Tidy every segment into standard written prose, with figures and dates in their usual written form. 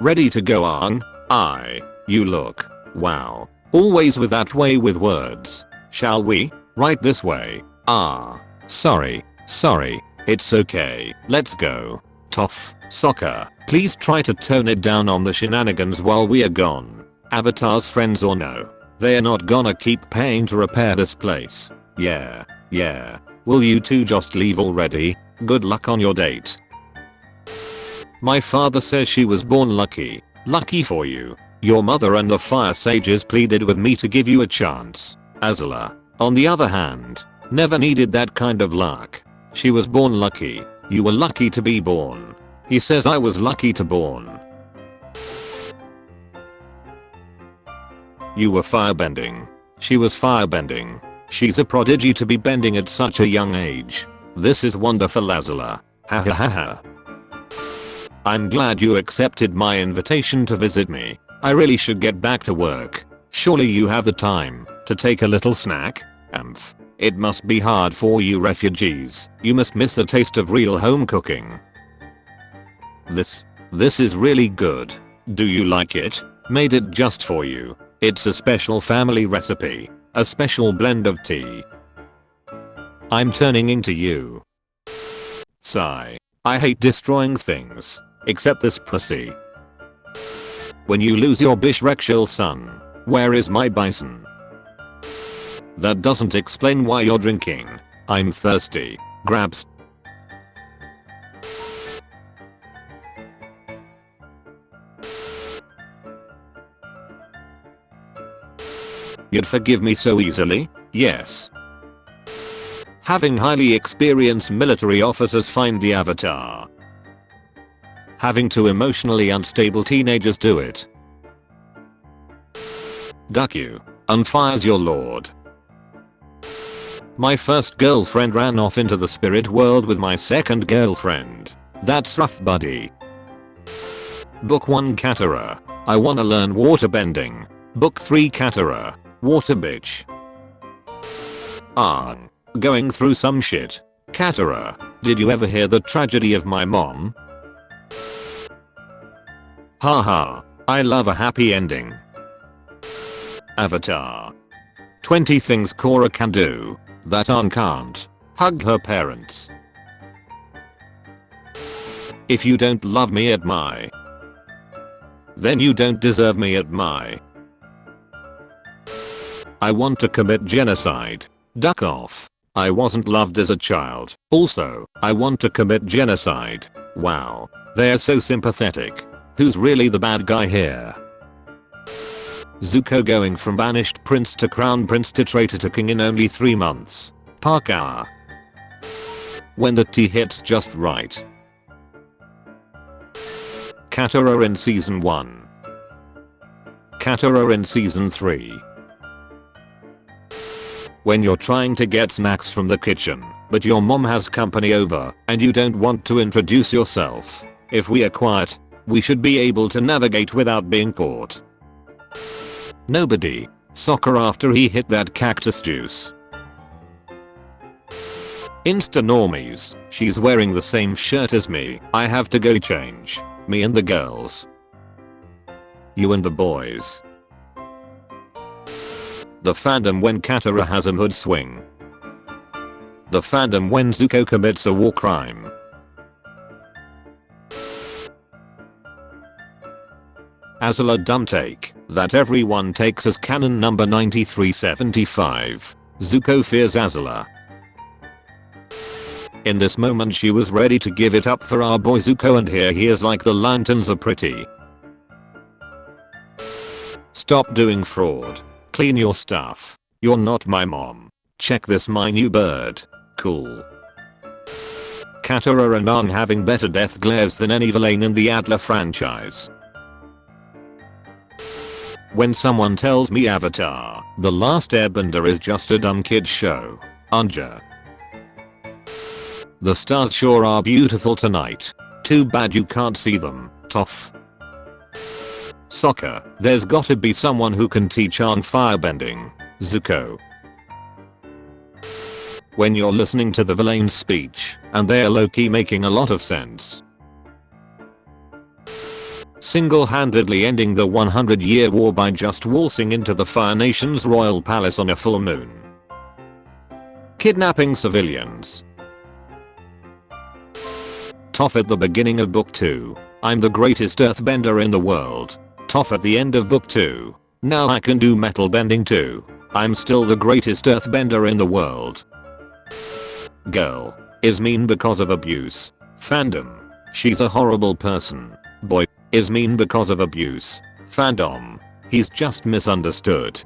Ready to go on? You look. Wow. Always with that way with words. Shall we? Right this way. Sorry. It's okay. Let's go. Toph, Sokka, please try to tone it down on the shenanigans while we are gone. Avatar's friends or no. They're not gonna keep paying to repair this place. Yeah. Will you two just leave already? Good luck on your date. My father says she was born lucky. Lucky for you. Your mother and the fire sages pleaded with me to give you a chance. Azula, on the other hand, never needed that kind of luck. She was born lucky. You were lucky to be born. He says I was lucky to born. You were firebending. She was firebending. She's a prodigy to be bending at such a young age. This is wonderful, Azula. Ha ha ha ha. I'm glad you accepted my invitation to visit me. I really should get back to work. Surely you have the time to take a little snack? It must be hard for you refugees. You must miss the taste of real home cooking. This is really good. Do you like it? Made it just for you. It's a special family recipe. A special blend of tea. I'm turning into you. Sigh. I hate destroying things. Except this pussy. When you lose your bishrekshal son, where is my bison? That doesn't explain why you're drinking. I'm thirsty. Grabs. You'd forgive me so easily? Yes. Having highly experienced military officers find the avatar. Having two emotionally unstable teenagers do it. Duck you. Unfires your lord. My first girlfriend ran off into the spirit world with my second girlfriend. That's rough, buddy. Book 1 Katara. I wanna learn waterbending. Book 3 Katara. Water bitch. Aang. Going through some shit. Katara. Did you ever hear the tragedy of my mom? Haha. I love a happy ending. Avatar. 20 things Korra can do that Aang can't. Hug her parents. If you don't love me at my, then you don't deserve me at my. I want to commit genocide. Duck off. I wasn't loved as a child. Also, I want to commit genocide. Wow. They're so sympathetic. Who's really the bad guy here? Zuko going from banished prince to crown prince to traitor to king in only 3 months. Parka. When the tea hits just right. Katara in season 1. Katara in season 3. When you're trying to get snacks from the kitchen, but your mom has company over, and you don't want to introduce yourself. If we are quiet, we should be able to navigate without being caught. Nobody. Sokka after he hit that cactus juice. Insta normies. She's wearing the same shirt as me. I have to go change. Me and the girls. You and the boys. The fandom when Katara has a hood swing. The fandom when Zuko commits a war crime. Azula dumb take that everyone takes as canon number 9375. Zuko fears Azula. In this moment she was ready to give it up for our boy Zuko, and here he is like the lanterns are pretty. Stop doing fraud. Clean your stuff. You're not my mom. Check this, my new bird. Cool. Katara and Aang having better death glares than any villain in the Adler franchise. When someone tells me Avatar, The Last Airbender is just a dumb kid's show. Anja. The stars sure are beautiful tonight. Too bad you can't see them. Toph. Sokka. There's gotta be someone who can teach Aang firebending. Zuko. When you're listening to the villain's speech, and they're low-key making a lot of sense. single-handedly ending the 100-year war by just waltzing into the Fire Nation's royal palace on a full moon. Kidnapping civilians. Toph at the beginning of book 2. I'm the greatest earthbender in the world. Toph at the end of book 2. Now I can do metal bending too. I'm still the greatest earthbender in the world. Girl is mean because of abuse. Fandom. She's a horrible person. Boy is mean because of abuse. Fandom. He's just misunderstood.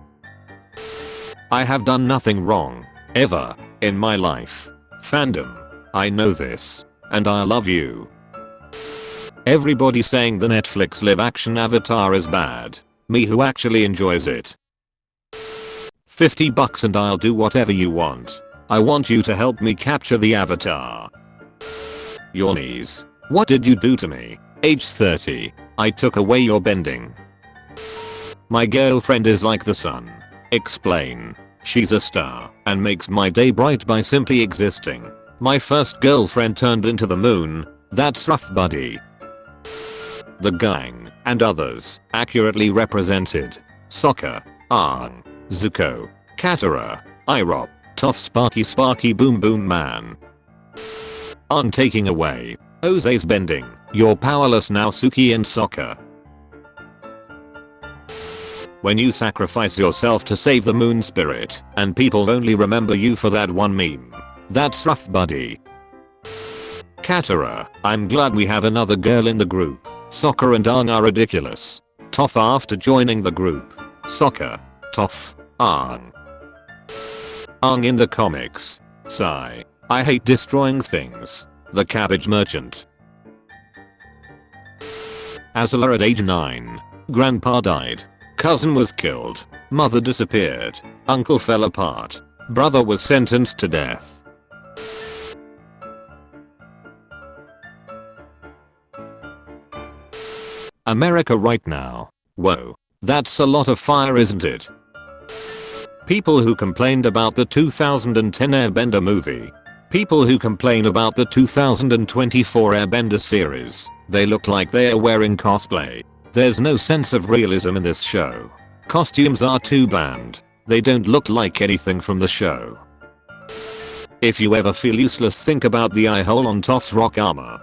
I have done nothing wrong, ever, in my life. Fandom. I know this. And I love you. Everybody saying the Netflix live action Avatar is bad. Me who actually enjoys it. $50 and I'll do whatever you want. I want you to help me capture the Avatar. Your knees. What did you do to me? Age 30. I took away your bending. My girlfriend is like the sun. Explain. She's a star and makes my day bright by simply existing. My first girlfriend turned into the moon. That's rough, buddy. The gang and others accurately represented. Sokka, Aang, Zuko, Katara, Iroh, Toph, Sparky Boom Boom Man. Aang taking away Ose's bending. You're powerless now, Suki and Sokka. When you sacrifice yourself to save the moon spirit and people only remember you for that one meme. That's rough, buddy. Katara, I'm glad we have another girl in the group. Sokka and Aang are ridiculous. Toph after joining the group. Sokka, Toph, Aang. Aang in the comics. Sigh. I hate destroying things. The Cabbage merchant. Azula at age 9. Grandpa died. Cousin was killed. Mother disappeared. Uncle fell apart. Brother was sentenced to death. America right now. Whoa. That's a lot of fire, isn't it? People who complained about the 2010 Airbender movie. People who complain about the 2024 Airbender series. They look like they are wearing cosplay. There's no sense of realism in this show. Costumes are too bland. They don't look like anything from the show. If you ever feel useless, think about the eye hole on Toph's rock armor.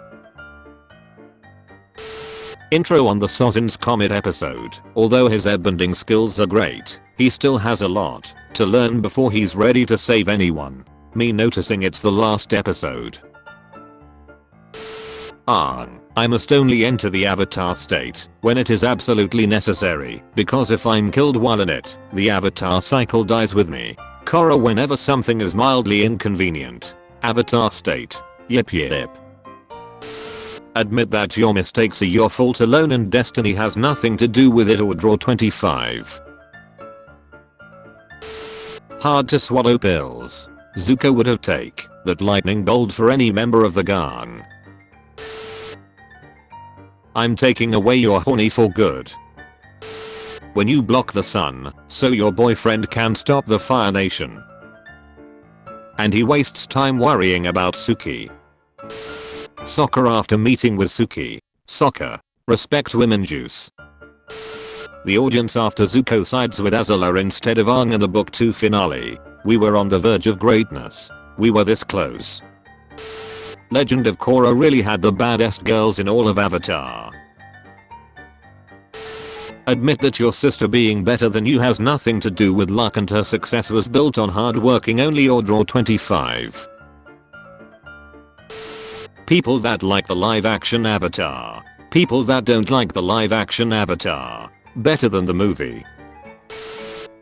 Intro on the Sozin's Comet episode. Although his airbending skills are great, he still has a lot to learn before he's ready to save anyone. Me noticing it's the last episode. I must only enter the Avatar state when it is absolutely necessary, because if I'm killed while in it, the Avatar cycle dies with me. Korra whenever something is mildly inconvenient. Avatar state. Yep. Admit that your mistakes are your fault alone and destiny has nothing to do with it, or draw 25. Hard to swallow pills. Zuko would have take that lightning bolt for any member of the gang. I'm taking away your horny for good. When you block the sun, so your boyfriend can stop the Fire Nation. And he wastes time worrying about Suki. Sokka after meeting with Suki. Sokka. Respect women juice. The audience after Zuko sides with Azula instead of Aang in the book 2 finale. We were on the verge of greatness. We were this close. Legend of Korra really had the baddest girls in all of Avatar. Admit that your sister being better than you has nothing to do with luck and her success was built on hard working only, or draw 25. People that like the live action Avatar. People that don't like the live action Avatar. Better than the movie.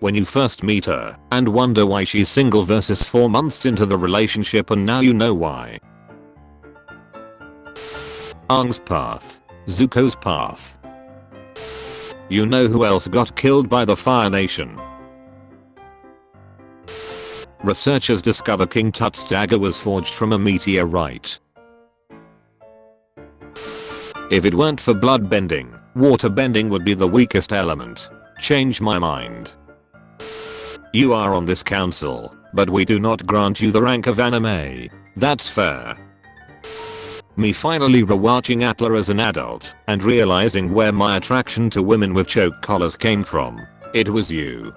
When you first meet her and wonder why she's single versus 4 months into the relationship and now you know why. Aang's path. Zuko's path. You know who else got killed by the Fire Nation? Researchers discover King Tut's dagger was forged from a meteorite. If it weren't for bloodbending, waterbending would be the weakest element. Change my mind. You are on this council, but we do not grant you the rank of anime. That's fair. Me finally rewatching Atla as an adult and realizing where my attraction to women with choke collars came from. It was you.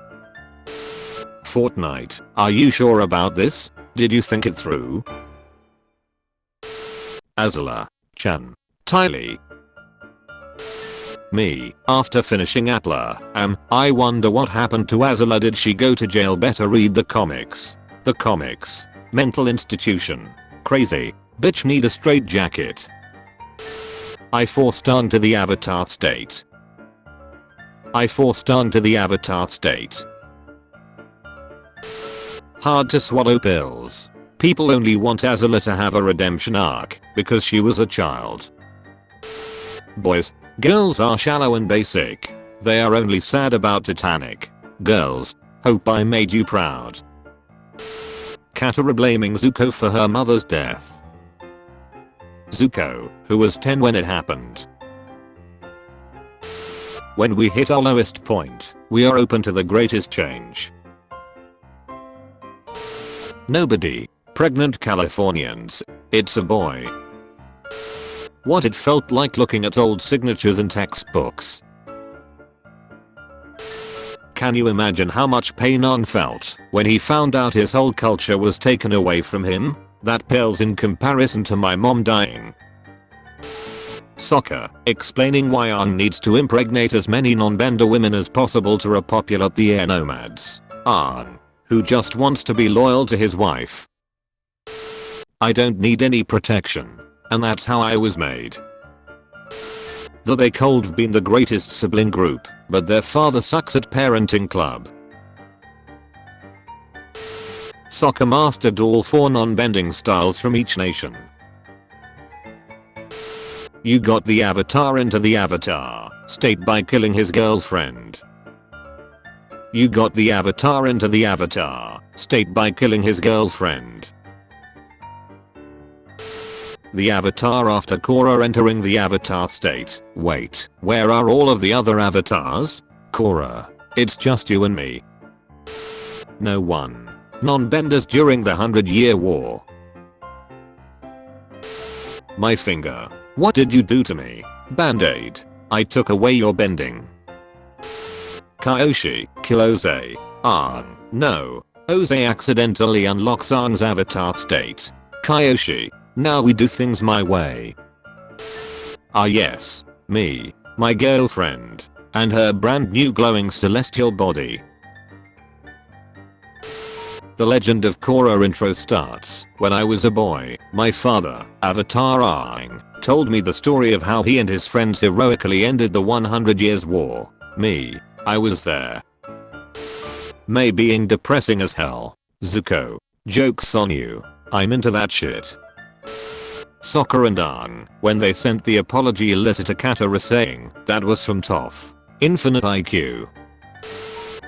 Fortnite, are you sure about this? Did you think it through? Azula, Chan, Tylee. Me, after finishing Atla, I wonder what happened to Azula. Did she go to jail? Better read the comics. The comics. Mental institution. Crazy. Bitch need a straight jacket. I forced Aang to the avatar state. Hard to swallow pills. People only want Azula to have a redemption arc because she was a child. Boys, girls are shallow and basic. They are only sad about Titanic. Girls, hope I made you proud. Katara blaming Zuko for her mother's death. Zuko, who was 10 when it happened. When we hit our lowest point, we are open to the greatest change. Nobody. Pregnant Californians. It's a boy. What it felt like looking at old signatures in textbooks. Can you imagine how much pain Aang felt when he found out his whole culture was taken away from him? That pales in comparison to my mom dying. Sokka, explaining why Aang needs to impregnate as many non-bender women as possible to repopulate the air nomads. Aang, who just wants to be loyal to his wife. I don't need any protection. And that's how I was made. They could've been the greatest sibling group, but their father sucks at parenting club. Sokka mastered all 4 non-bending styles from each nation. You got the avatar into the avatar state by killing his girlfriend. You got the avatar into the avatar state by killing his girlfriend. The avatar after Korra entering the avatar state. Wait, where are all of the other avatars? Korra, it's just you and me. No one. Non-benders during the 100-Year War. My finger. What did you do to me? Band-aid. I took away your bending. Kyoshi, kill Oze. Aang. No. Oze accidentally unlocks Aang's avatar state. Kyoshi. Now we do things my way. Ah yes, me, my girlfriend, and her brand new glowing celestial body. The Legend of Korra intro starts when I was a boy. My father, Avatar Aang, told me the story of how he and his friends heroically ended the 100 Years War. Me, I was there. May being depressing as hell. Zuko, joke's on you. I'm into that shit. Sokka and Aang, when they sent the apology letter to Katara saying that was from Toph. Infinite IQ.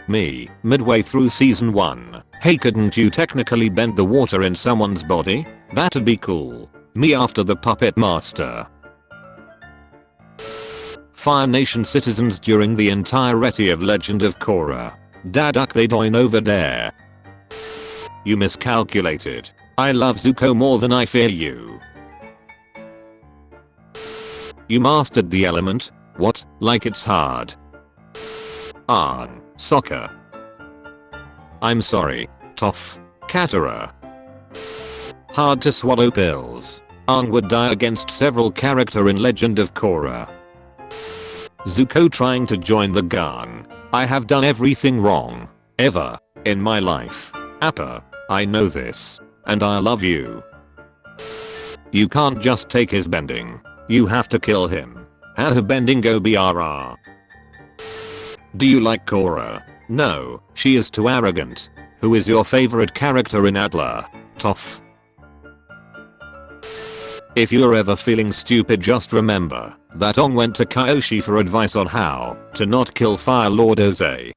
Me, midway through season 1. Hey, couldn't you technically bend the water in someone's body? That'd be cool. Me after the puppet master. Fire Nation citizens during the entirety of Legend of Korra. Dadak they doing over there. You miscalculated. I love Zuko more than I fear you. You mastered the element? What? Like it's hard. Aang, Sokka. I'm sorry, Toph, Katara. Hard to swallow pills. Aang would die against several character in Legend of Korra. Zuko trying to join the gang. I have done everything wrong, ever, in my life. Appa, I know this, and I love you. You can't just take his bending. You have to kill him. How bending go BRR. Do you like Korra? No, she is too arrogant. Who is your favorite character in Atla? Toph. If you're ever feeling stupid, just remember that Aang went to Kyoshi for advice on how to not kill Fire Lord Oze.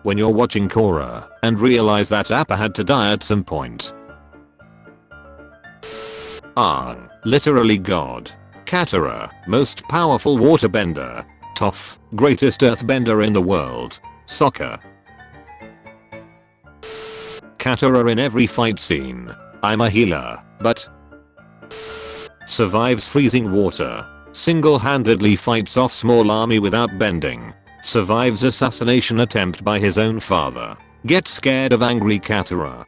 When you're watching Korra and realize that Appa had to die at some point. Aang, literally God. Katara, most powerful waterbender. Toph, greatest earthbender in the world. Sokka. Katara in every fight scene. I'm a healer, but survives freezing water. Single-handedly fights off small army without bending. Survives assassination attempt by his own father. Gets scared of angry Katara.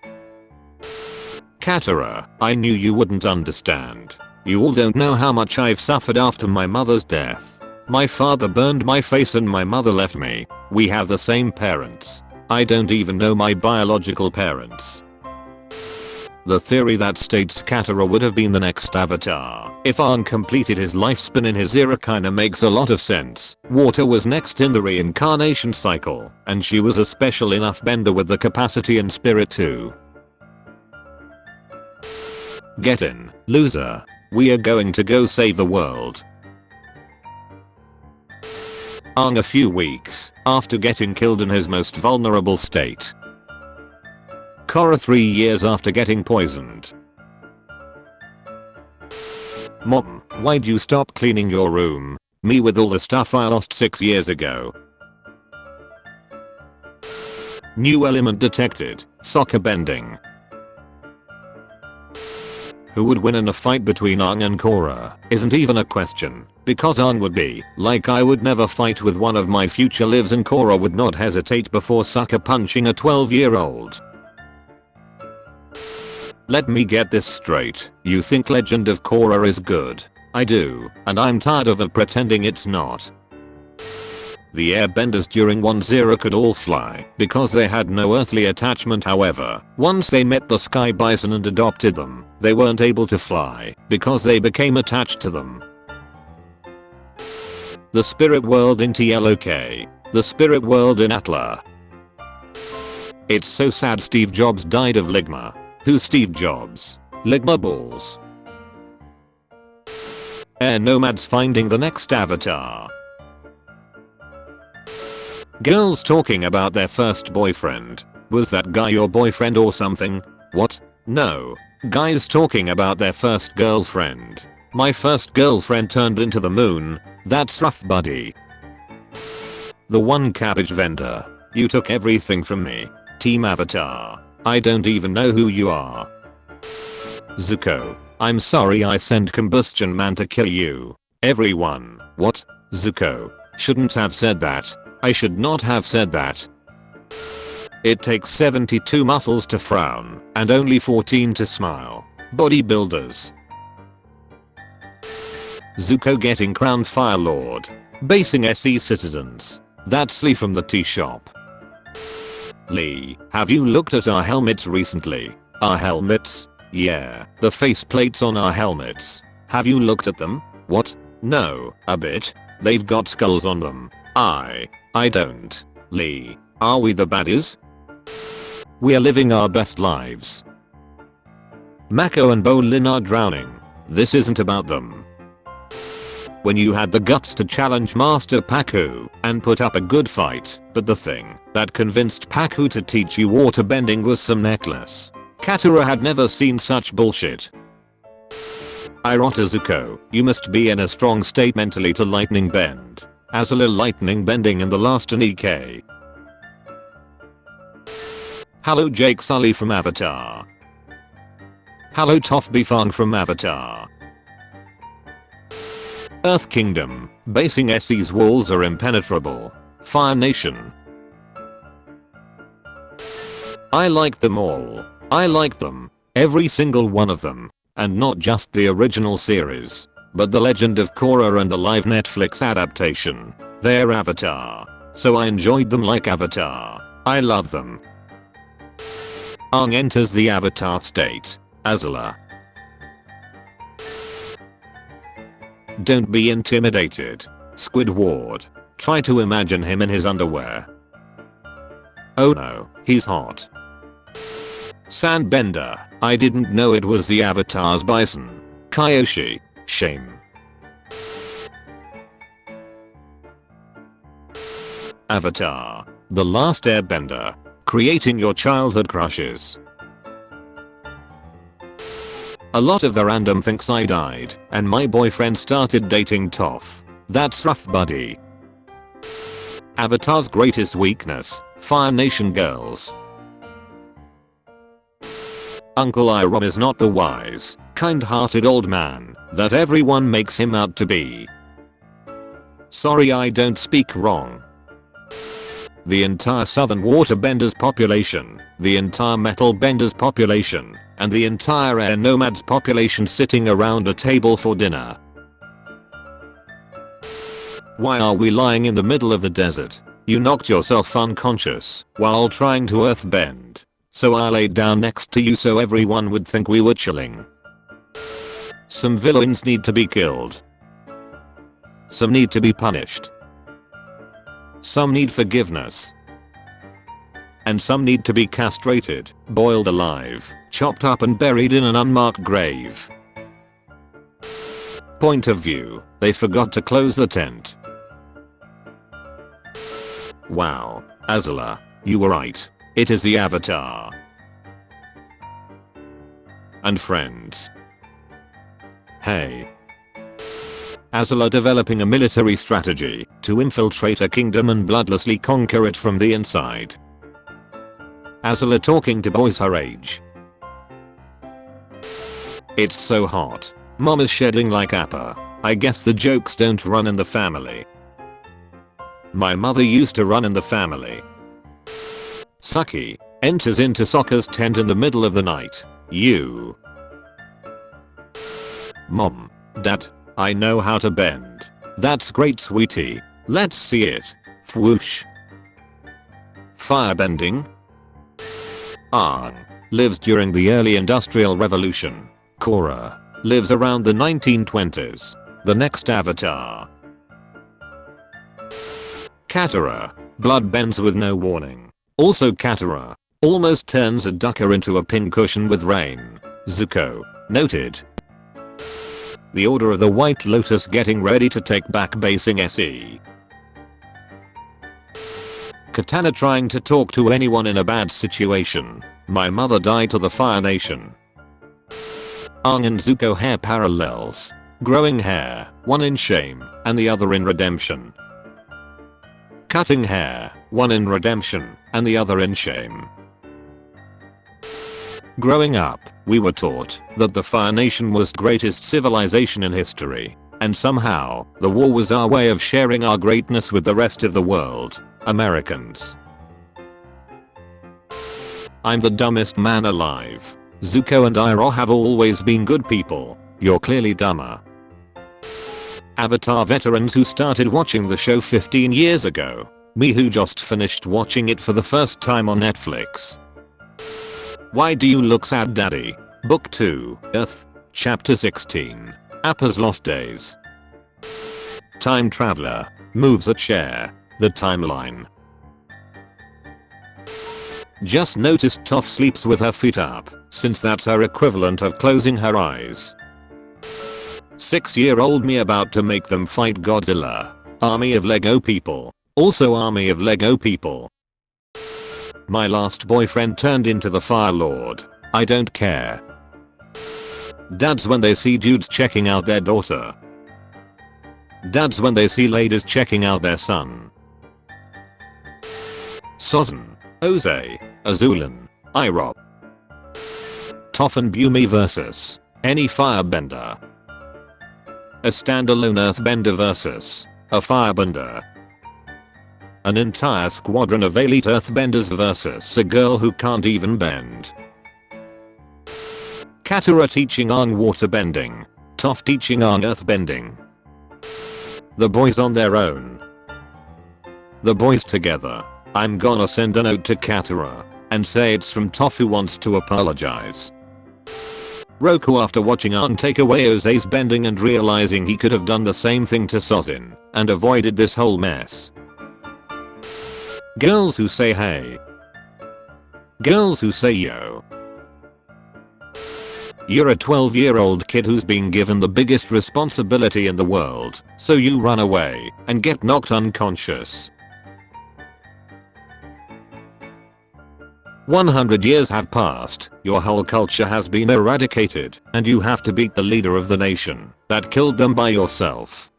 Katara, I knew you wouldn't understand. You all don't know how much I've suffered after my mother's death. My father burned my face and my mother left me. We have the same parents. I don't even know my biological parents. The theory that states Katara would have been the next Avatar if Aang completed his lifespan in his era kinda makes a lot of sense. Water was next in the reincarnation cycle, and she was a special enough bender with the capacity and spirit too. Get in, loser. We are going to go save the world. Aang a few weeks after getting killed in his most vulnerable state. Korra 3 years after getting poisoned. Mom, why'd you stop cleaning your room? Me with all the stuff I lost 6 years ago. New element detected, Sokka bending. Who would win in a fight between Aang and Korra isn't even a question, because Aang would be like I would never fight with one of my future lives and Korra would not hesitate before sucker punching a 12-year-old. Let me get this straight, you think Legend of Korra is good? I do, and I'm tired of pretending it's not. The airbenders during 1-0 could all fly because they had no earthly attachment. However, once they met the sky bison and adopted them, they weren't able to fly because they became attached to them. The spirit world in TLOK. The spirit world in Atla. It's so sad Steve Jobs died of ligma. Who's Steve Jobs? Ligma balls. Air nomads finding the next avatar. Girls talking about their first boyfriend. Was that guy your boyfriend or something? What? No. Guys talking about their first girlfriend. My first girlfriend turned into the moon. That's rough, buddy. The one cabbage vendor. You took everything from me. Team Avatar. I don't even know who you are. Zuko. I'm sorry I sent Combustion Man to kill you. Everyone. What? Zuko. Shouldn't have said that. I should not have said that. It takes 72 muscles to frown and only 14 to smile. Bodybuilders. Zuko getting crowned Fire Lord. Basing SE citizens. That's Lee from the tea shop. Lee, have you looked at our helmets recently? Our helmets? Yeah, the face plates on our helmets. Have you looked at them? What? No, a bit. They've got skulls on them. I don't. Lee, are we the baddies? We are living our best lives. Mako and Bolin are drowning. This isn't about them. When you had the guts to challenge Master Pakku and put up a good fight, but the thing that convinced Pakku to teach you waterbending was some necklace. Katara had never seen such bullshit. Iroh to Zuko, you must be in a strong state mentally to lightning bend. Azula lightning bending in the last NEK. Hello Jake Sully from Avatar. Hello Toph Bifang from Avatar. Earth Kingdom, basing SE's walls are impenetrable. Fire Nation. I like them all. I like them. Every single one of them. And not just the original series, but the Legend of Korra and the live Netflix adaptation. They're Avatar. So I enjoyed them like Avatar. I love them. Aang enters the Avatar state. Azula. Don't be intimidated. Squidward. Try to imagine him in his underwear. Oh no, he's hot. Sandbender. I didn't know it was the Avatar's bison. Kyoshi. Shame. Avatar. The Last Airbender. Creating your childhood crushes. A lot of the random thinks I died and my boyfriend started dating Toph. That's rough, buddy. Avatar's greatest weakness. Fire Nation girls. Uncle Iroh is not the wise, kind-hearted old man that everyone makes him out to be. Sorry, I don't speak wrong. The entire Southern Waterbenders population, the entire Metal Benders population, and the entire Air Nomads population sitting around a table for dinner. Why are we lying in the middle of the desert? You knocked yourself unconscious while trying to earthbend, so I laid down next to you so everyone would think we were chilling. Some villains need to be killed. Some need to be punished. Some need forgiveness. And some need to be castrated, boiled alive, chopped up and buried in an unmarked grave. Point of view, they forgot to close the tent. Wow, Azula, you were right. It is the Avatar. And friends. Hey. Azula developing a military strategy to infiltrate a kingdom and bloodlessly conquer it from the inside. Azula talking to boys her age. It's so hot. Mom is shedding like Appa. I guess the jokes don't run in the family. My mother used to run in the family. Suki enters into Sokka's tent in the middle of the night. You. Mom. Dad. I know how to bend. That's great, sweetie. Let's see it. Whoosh. Firebending. Aang lives during the early Industrial Revolution. Korra lives around the 1920s. The next Avatar. Katara. Blood bends with no warning. Also Katara almost turns a ducker into a pincushion with rain. Zuko. Noted. The Order of the White Lotus getting ready to take back basing SE. Katana trying to talk to anyone in a bad situation. My mother died to the Fire Nation. Aang and Zuko hair parallels. Growing hair, one in shame, and the other in redemption. Cutting hair, one in redemption, and the other in shame. Growing up, we were taught that the Fire Nation was the greatest civilization in history, and somehow, the war was our way of sharing our greatness with the rest of the world, Americans. I'm the dumbest man alive. Zuko and Iroh have always been good people. You're clearly dumber. Avatar veterans who started watching the show 15 years ago. Me who just finished watching it for the first time on Netflix. Why do you look sad, Daddy? Book 2, Earth, Chapter 16. Appa's Lost Days. Time traveler moves a chair. The timeline. Just noticed Toph sleeps with her feet up, since that's her equivalent of closing her eyes. 6-year-old me about to make them fight Godzilla. Army of Lego people. Also army of Lego people. My last boyfriend turned into the Fire Lord. I don't care. Dads when they see dudes checking out their daughter. Dads when they see ladies checking out their son. Sozin, Oze, Azulan, Iroh. Toph and Bumi versus any firebender. A standalone earthbender versus a firebender. An entire squadron of elite earthbenders versus a girl who can't even bend. Katara teaching Aang waterbending. Toph teaching Aang earthbending. The boys on their own. The boys together. I'm gonna send a note to Katara and say it's from Toph who wants to apologize. Roku after watching Aang take away Oze's bending and realizing he could have done the same thing to Sozin and avoided this whole mess. Girls who say hey. Girls who say yo. You're a 12-year-old kid who's been given the biggest responsibility in the world, so you run away and get knocked unconscious. 100 years have passed, your whole culture has been eradicated, and you have to beat the leader of the nation that killed them by yourself.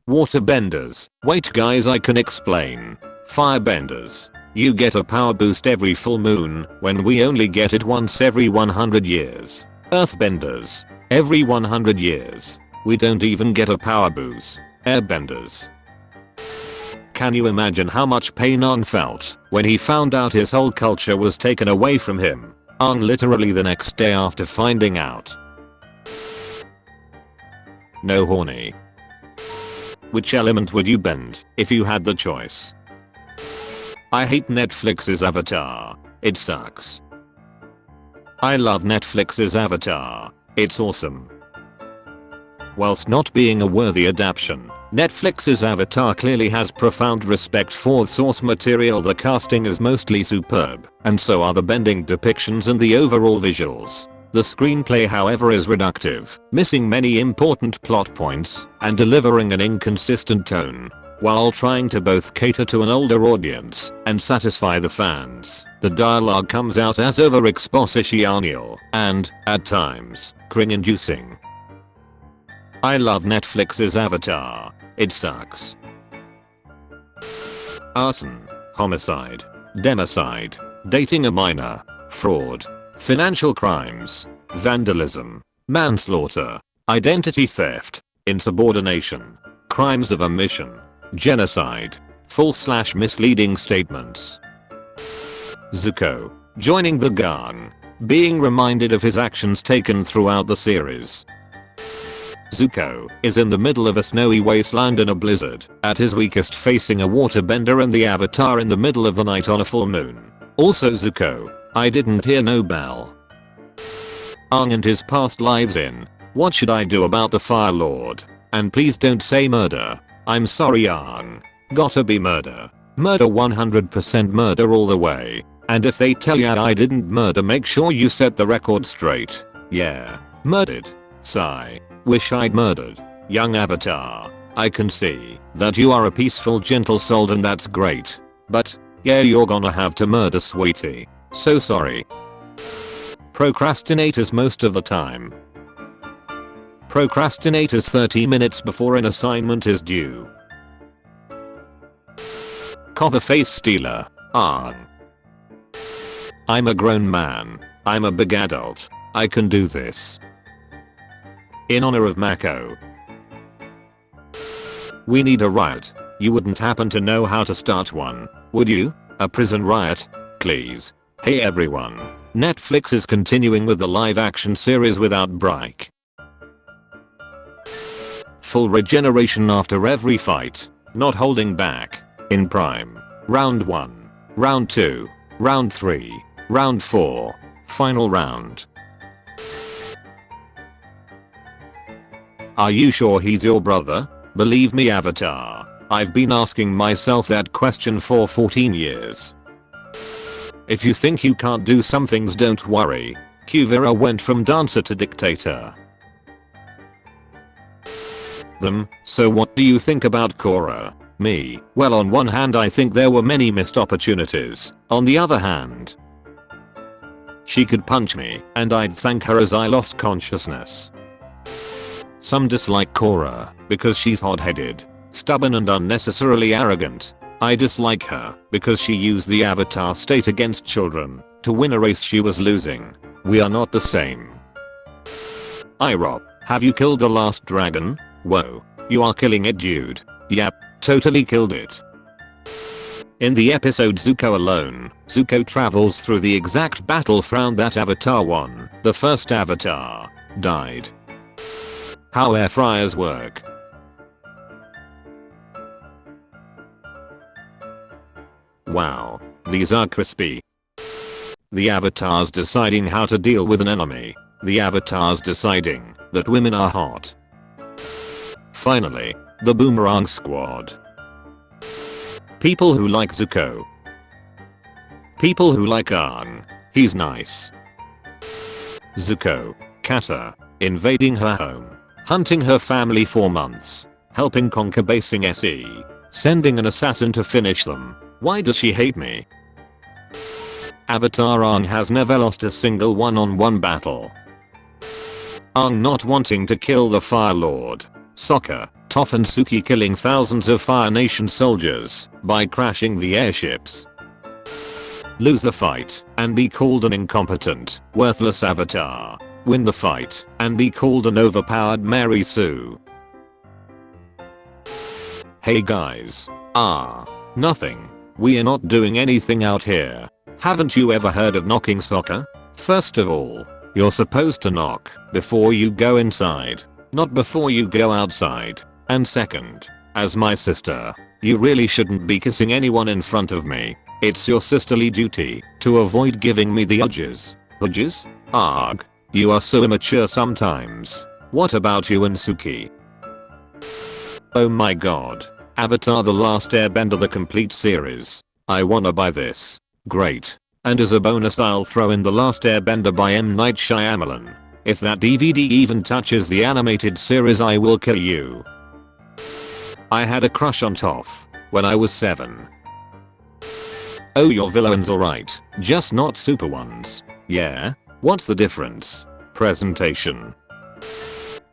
Waterbenders, wait guys, I can explain. Firebenders, You get a power boost every full moon when we only get it once every 100 years. Earthbenders. Every 100 years. We don't even get a power boost. Airbenders. Can you imagine how much pain Aang felt when he found out his whole culture was taken away from him? Aang literally the next day after finding out. No horny. Which element would you bend if you had the choice? I hate Netflix's Avatar. It sucks. I love Netflix's Avatar. It's awesome. Whilst not being a worthy adaptation, Netflix's Avatar clearly has profound respect for source material. The casting is mostly superb, and so are the bending depictions and the overall visuals. The screenplay however is reductive, missing many important plot points, and delivering an inconsistent tone. While trying to both cater to an older audience and satisfy the fans, the dialogue comes out as over-expositional and, at times, cringe-inducing. I love Netflix's Avatar. It sucks. Arson, homicide, democide, dating a minor, fraud, financial crimes, vandalism, manslaughter, identity theft, insubordination, crimes of omission, genocide, false/misleading statements. Zuko, joining the gang, being reminded of his actions taken throughout the series. Zuko is in the middle of a snowy wasteland in a blizzard, at his weakest facing a waterbender and the Avatar in the middle of the night on a full moon. Also Zuko, I didn't hear no bell. Aang and his past lives in What Should I Do About the Fire Lord? And please don't say murder. I'm sorry Aang. Gotta be murder. Murder 100% murder all the way. And if they tell ya I didn't murder, make sure you set the record straight. Yeah. Murdered. Sigh. Wish I'd murdered. Young Avatar. I can see that you are a peaceful gentle soul and that's great. But, yeah, you're gonna have to murder sweetie. So sorry. Procrastinators most of the time. Procrastinators 30 minutes before an assignment is due. Copper face stealer. Aang. I'm a grown man. I'm a big adult. I can do this. In honor of Mako. We need a riot. You wouldn't happen to know how to start one, would you? A prison riot? Please. Hey everyone. Netflix is continuing with the live action series without break. Full regeneration after every fight. Not holding back. In Prime. Round 1. Round 2. Round 3. Round 4. Final round. Are you sure he's your brother? Believe me Avatar. I've been asking myself that question for 14 years. If you think you can't do some things, don't worry. Kuvira went from dancer to dictator. So what do you think about Korra? Me, well on one hand I think there were many missed opportunities. On the other hand, she could punch me and I'd thank her as I lost consciousness. Some dislike Korra because she's hot-headed, stubborn and unnecessarily arrogant. I dislike her because she used the Avatar state against children to win a race she was losing. We are not the same. Iroh, have you killed the last dragon? Whoa, you are killing it dude. Yep, totally killed it. In the episode Zuko Alone, Zuko travels through the exact battleground that Avatar won. The first Avatar died. How air fryers work. Wow, these are crispy. The Avatar's deciding how to deal with an enemy. The Avatar's deciding that women are hot. Finally, the Boomerang Squad. People who like Zuko. People who like Aang. He's nice. Zuko, Katara, invading her home. Hunting her family for months. Helping conquer basing SE. Sending an assassin to finish them. Why does she hate me? Avatar Aang has never lost a single one-on-one battle. Aang not wanting to kill the Fire Lord. Sokka, Toph and Suki killing thousands of Fire Nation soldiers by crashing the airships. Lose the fight and be called an incompetent, worthless avatar. Win the fight and be called an overpowered Mary Sue. Hey guys. Nothing. We are not doing anything out here. Haven't you ever heard of knocking Sokka? First of all, you're supposed to knock before you go inside, not before you go outside. And second, as my sister, you really shouldn't be kissing anyone in front of me. It's your sisterly duty to avoid giving me the udges. Udges? Arg. You are so immature sometimes. What about you and Suki? Oh my god. Avatar: The Last Airbender, the complete series. I wanna buy this. Great. And as a bonus I'll throw in The Last Airbender by M. Night Shyamalan. If that DVD even touches the animated series I will kill you. I had a crush on Toph when I was 7. Oh, your villains alright, just not super ones. Yeah? What's the difference? Presentation.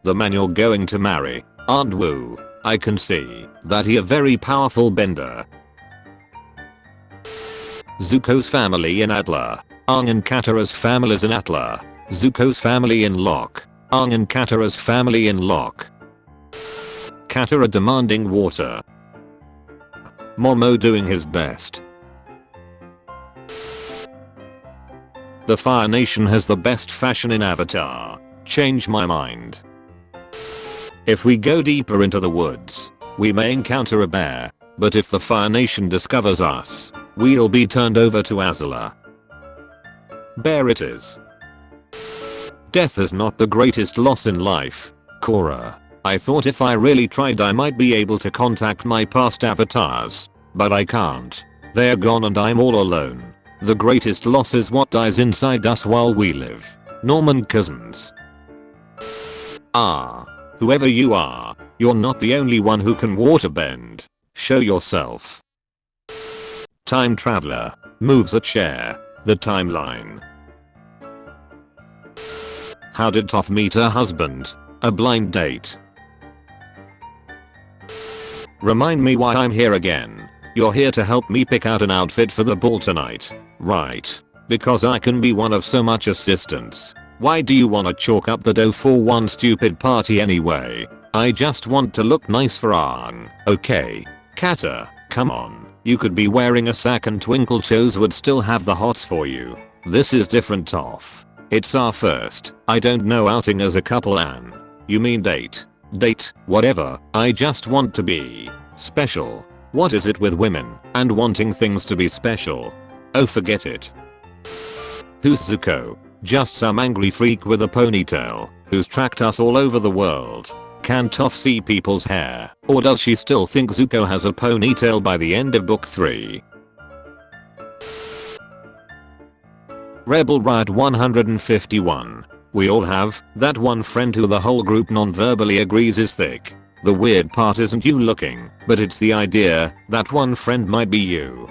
The man you're going to marry. Aunt Wu. I can see that he a very powerful bender. Zuko's family in Atla. Aang and Katara's families in Atla. Zuko's family in Lock. Aang and Katara's family in Lock. Katara demanding water. Momo doing his best. The Fire Nation has the best fashion in Avatar. Change my mind. If we go deeper into the woods, we may encounter a bear, but if the Fire Nation discovers us, we'll be turned over to Azula. Bear it is. Death is not the greatest loss in life, Korra. I thought if I really tried I might be able to contact my past avatars, but I can't. They're gone and I'm all alone. The greatest loss is what dies inside us while we live. Norman Cousins. Whoever you are, you're not the only one who can waterbend. Show yourself. Time traveler moves a chair. The timeline. How did Toph meet her husband? A blind date. Remind me why I'm here again. You're here to help me pick out an outfit for the ball tonight, right? Because I can be one of so much assistance. Why do you wanna chalk up the dough for one stupid party anyway? I just want to look nice for Aang. Okay. Kata, come on. You could be wearing a sack and Twinkle Toes would still have the hots for you. This is different, Toph. It's our first, I don't know, outing as a couple. Ann. You mean date? Date, whatever. I just want to be special. What is it with women and wanting things to be special? Oh, forget it. Who's Zuko? Just some angry freak with a ponytail who's tracked us all over the world. Can Toph see people's hair, or does she still think Zuko has a ponytail by the end of book 3? Rebel Riot 151. We all have that one friend who the whole group non-verbally agrees is thick. The weird part isn't you looking, but it's the idea that one friend might be you.